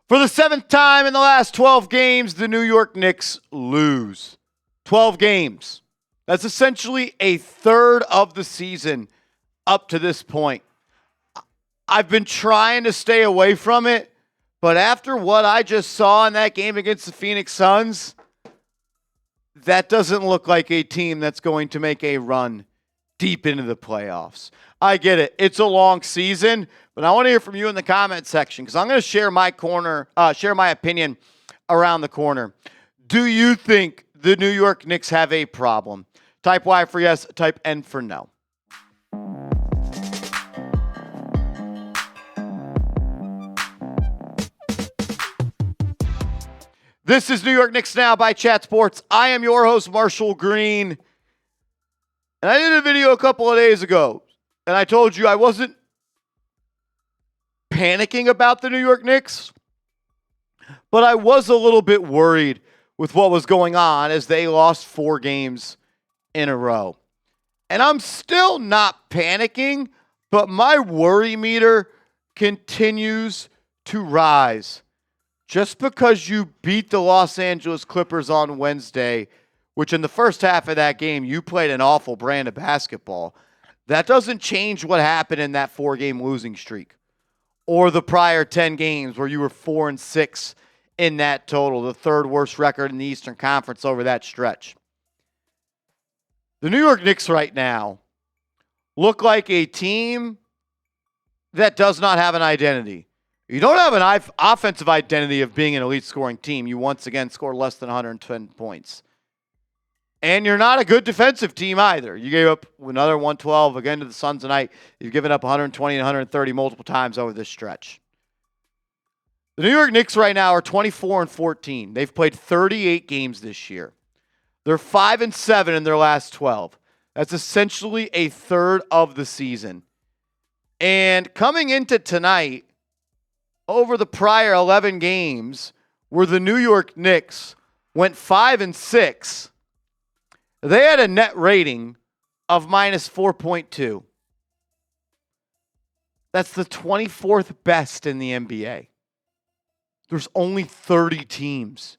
For the seventh time in the last 12 games, the New York Knicks lose. 12 games. That's essentially a third of the season up to this point. I've been trying to stay away from it, but after what I just saw in that game against the Phoenix Suns, that doesn't look like a team that's going to make a run deep into the playoffs. I get it. It's a long season, but I want to hear from you in the comment section because I'm going to share my opinion around the corner. Do you think the New York Knicks have a problem? Type Y for yes, type N for no. This is New York Knicks Now by Chat Sports. I am your host, Marshall Green. And I did a video a couple of days ago, and I told you I wasn't panicking about the New York Knicks, but I was a little bit worried with what was going on as they lost 4 games in a row. And I'm still not panicking, but my worry meter continues to rise. Just because you beat the Los Angeles Clippers on Wednesday, which in the first half of that game, you played an awful brand of basketball, that doesn't change what happened in that 4-game losing streak. Or the prior 10 games where you were 4-6 in that total, the third worst record in the Eastern Conference over that stretch. The New York Knicks right now look like a team that does not have an identity. You don't have an offensive identity of being an elite scoring team. You once again scored less than 110 points. And you're not a good defensive team either. You gave up another 112 again to the Suns tonight. You've given up 120 and 130 multiple times over this stretch. The New York Knicks right now are 24-14. They've played 38 games this year. They're 5-7 in their last 12. That's essentially a third of the season. And coming into tonight, over the prior 11 games where the New York Knicks went 5-6, they had a net rating of minus 4.2. That's the 24th best in the NBA. There's only 30 teams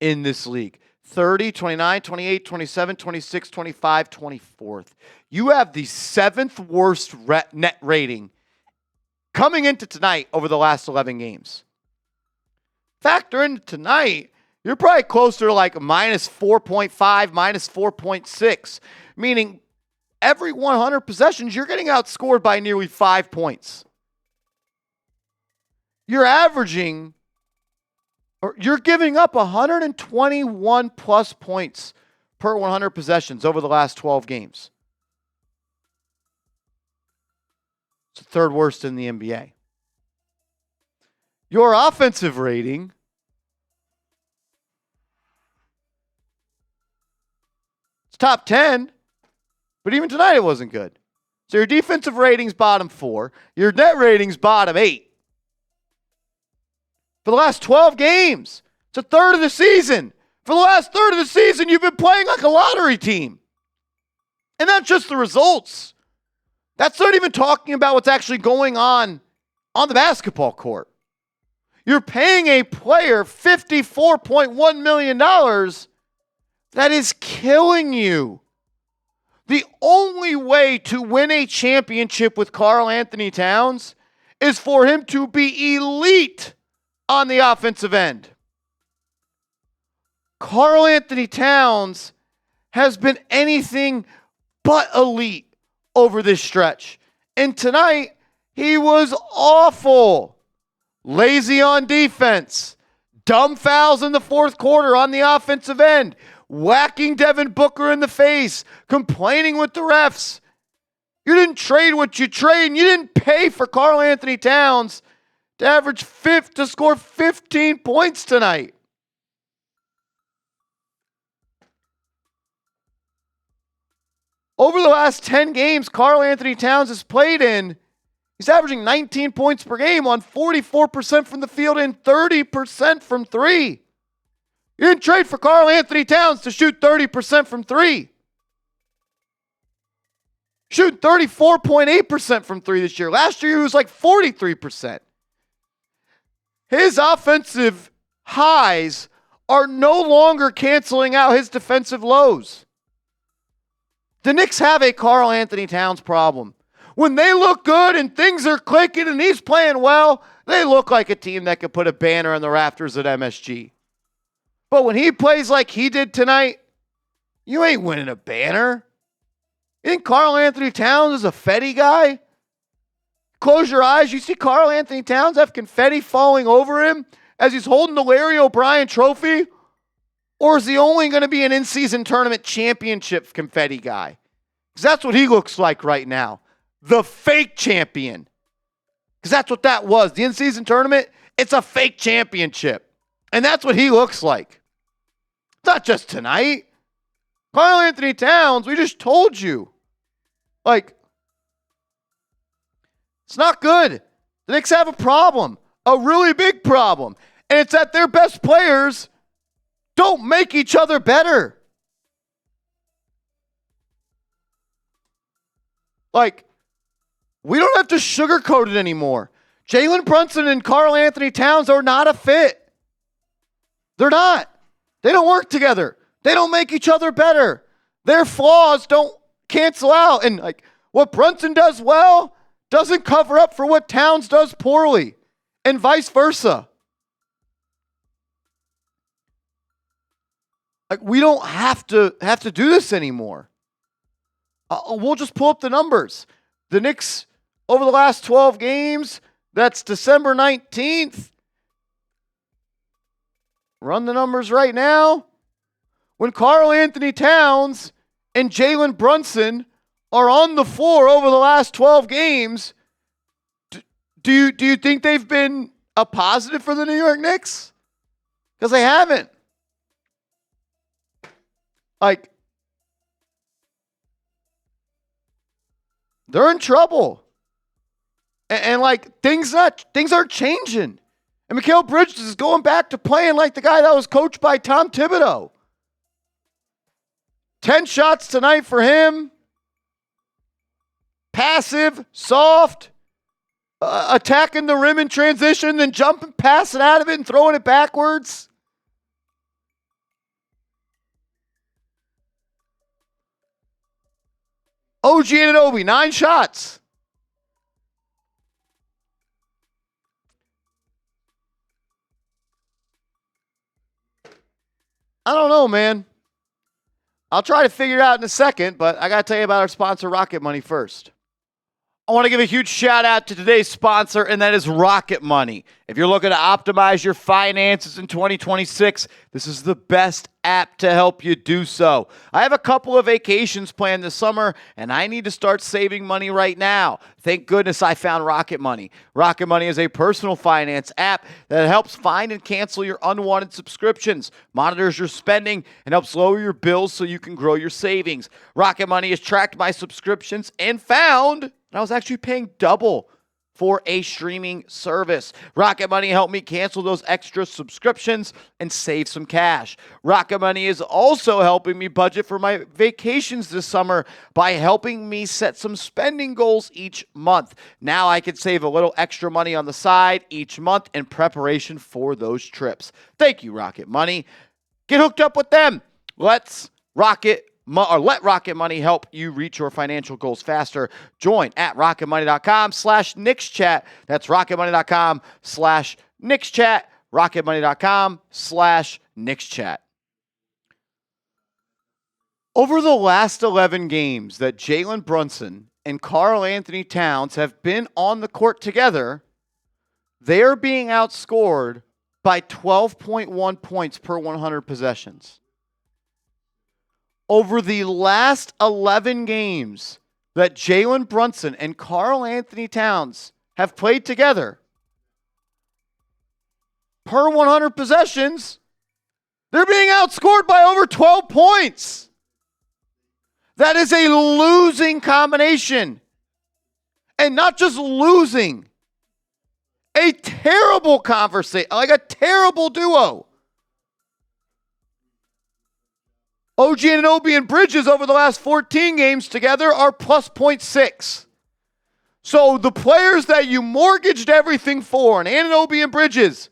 in this league. 30, 29, 28, 27, 26, 25, 24th. You have the 7th worst net rating coming into tonight over the last 11 games. Factor into tonight, you're probably closer to like minus 4.5, minus 4.6, meaning every 100 possessions, you're getting outscored by nearly 5 points. You're averaging, or you're giving up 121 plus points per 100 possessions over the last 12 games. It's the third worst in the NBA. Your offensive rating it's top 10, but even tonight it wasn't good. So your defensive rating's bottom 4. Your net rating's bottom 8. For the last 12 games, it's a third of the season. For the last third of the season, you've been playing like a lottery team. And that's just the results. That's not even talking about what's actually going on the basketball court. You're paying a player $54.1 million that is killing you. The only way to win a championship with Karl-Anthony Towns is for him to be elite on the offensive end. Karl-Anthony Towns has been anything but elite over this stretch. And tonight, he was awful. Lazy on defense. Dumb fouls in the fourth quarter on the offensive end. Whacking Devin Booker in the face. Complaining with the refs. You didn't trade what you trade, and you didn't pay for Karl-Anthony Towns to score 15 points tonight. Over the last 10 games Karl-Anthony Towns has played in, he's averaging 19 points per game on 44% from the field and 30% from 3. You didn't trade for Karl-Anthony Towns to shoot 30% from 3. Shooting 34.8% from 3 this year. Last year he was like 43%. his offensive highs are no longer canceling out his defensive lows. The Knicks have a Karl-Anthony Towns problem. When they look good and things are clicking and he's playing well, they look like a team that could put a banner on the rafters at MSG. But when he plays like he did tonight, you ain't winning a banner. You think Karl-Anthony Towns is a Fetty guy? Close your eyes. You see Karl-Anthony Towns have confetti falling over him as he's holding the Larry O'Brien trophy? Or is he only going to be an in-season tournament championship confetti guy? Because that's what he looks like right now. The fake champion. Because that's what that was. The in-season tournament, it's a fake championship. And that's what he looks like. It's not just tonight. Karl-Anthony Towns, we just told you. Like, it's not good. The Knicks have a problem. A really big problem. And it's that their best players don't make each other better. Like, we don't have to sugarcoat it anymore. Jalen Brunson and Karl-Anthony Towns are not a fit. They're not. They don't work together. They don't make each other better. Their flaws don't cancel out. And like what Brunson does well doesn't cover up for what Towns does poorly, and vice versa. Like, we don't have to do this anymore. We'll just pull up the numbers. The Knicks, over the last 12 games, that's December 19th. Run the numbers right now. When Karl-Anthony Towns and Jalen Brunson are on the floor over the last 12 games, do you think they've been a positive for the New York Knicks? Because they haven't. Like, they're in trouble. And like, things are changing. And Mikal Bridges is going back to playing like the guy that was coached by Tom Thibodeau. 10 shots tonight for him. Passive, soft, attacking the rim in transition, then jumping, passing out of it, and throwing it backwards. OG Anunoby, 9 shots. I don't know, man. I'll try to figure it out in a second, but I got to tell you about our sponsor, Rocket Money, first. I want to give a huge shout out to today's sponsor, and that is Rocket Money. If you're looking to optimize your finances in 2026, this is the best app to help you do so. I have a couple of vacations planned this summer, and I need to start saving money right now. Thank goodness I found Rocket Money. Rocket Money is a personal finance app that helps find and cancel your unwanted subscriptions, monitors your spending, and helps lower your bills so you can grow your savings. Rocket Money has tracked my subscriptions and found that I was actually paying double for a streaming service. Rocket Money helped me cancel those extra subscriptions and save some cash. Rocket Money is also helping me budget for my vacations this summer by helping me set some spending goals each month. Now I can save a little extra money on the side each month in preparation for those trips. Thank you, Rocket Money. Get hooked up with them. Let Rocket Money help you reach your financial goals faster. Join at rocketmoney.com/KnicksChat. That's rocketmoney.com/KnicksChat. rocketmoney.com/KnicksChat. Over the last 11 games that Jalen Brunson and Karl-Anthony Towns have been on the court together, they are being outscored by 12.1 points per 100 possessions. Over the last 11 games that Jalen Brunson and Karl-Anthony Towns have played together, per 100 possessions, they're being outscored by over 12 points. That is a losing combination. And not just losing, a terrible conversation, like a terrible duo. OG Anunoby and Bridges over the last 14 games together are plus 0.6. So the players that you mortgaged everything for, and Anunoby and Bridges,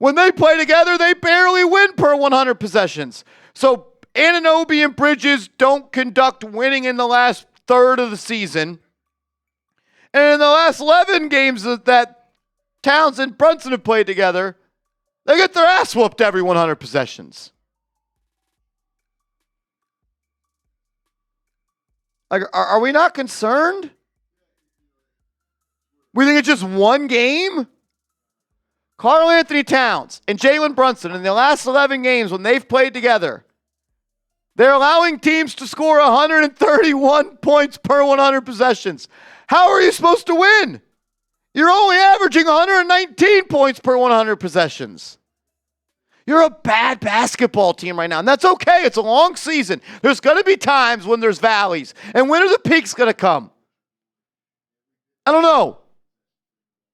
When they play together, they barely win per 100 possessions. So Anunoby and Bridges don't conduct winning in the last third of the season. And in the last 11 games that Towns and Brunson have played together, they get their ass whooped every 100 possessions. Like, are we not concerned? We think it's just one game? Karl-Anthony Towns and Jalen Brunson in the last 11 games when they've played together, they're allowing teams to score 131 points per 100 possessions. How are you supposed to win? You're only averaging 119 points per 100 possessions. You're a bad basketball team right now, and that's okay. It's a long season. There's going to be times when there's valleys. And when are the peaks going to come? I don't know.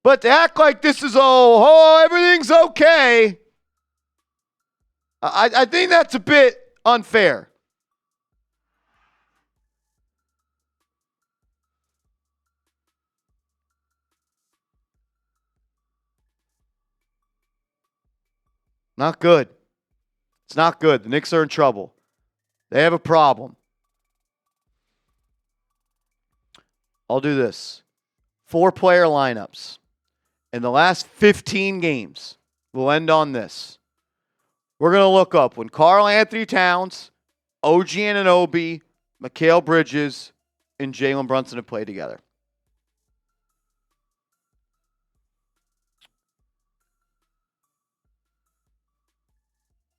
But to act like this is, everything's okay, I think that's a bit unfair. Not good. It's not good. The Knicks are in trouble. They have a problem. I'll do this. 4-player lineups. In the last 15 games, we'll end on this. We're going to look up when Karl-Anthony Towns, OG Anunoby, Mikal Bridges, and Jalen Brunson have played together.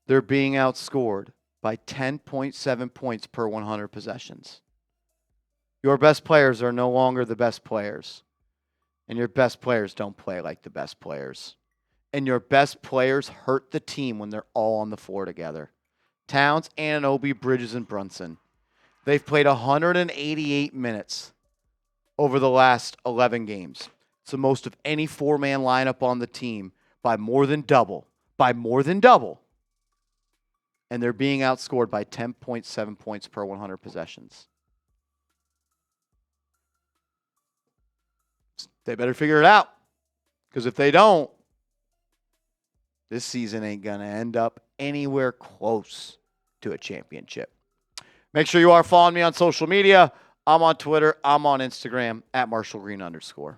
They're being outscored by 10.7 points per 100 possessions. Your best players are no longer the best players. And your best players don't play like the best players. And your best players hurt the team when they're all on the floor together. Towns, Anunoby, Bridges, and Brunson. They've played 188 minutes over the last 11 games. It's the most of any 4-man lineup on the team by more than double. By more than double. And they're being outscored by 10.7 points per 100 possessions. They better figure it out. Because if they don't, this season ain't going to end up anywhere close to a championship. Make sure you are following me on social media. I'm on Twitter. I'm on Instagram @MarshallGreen_.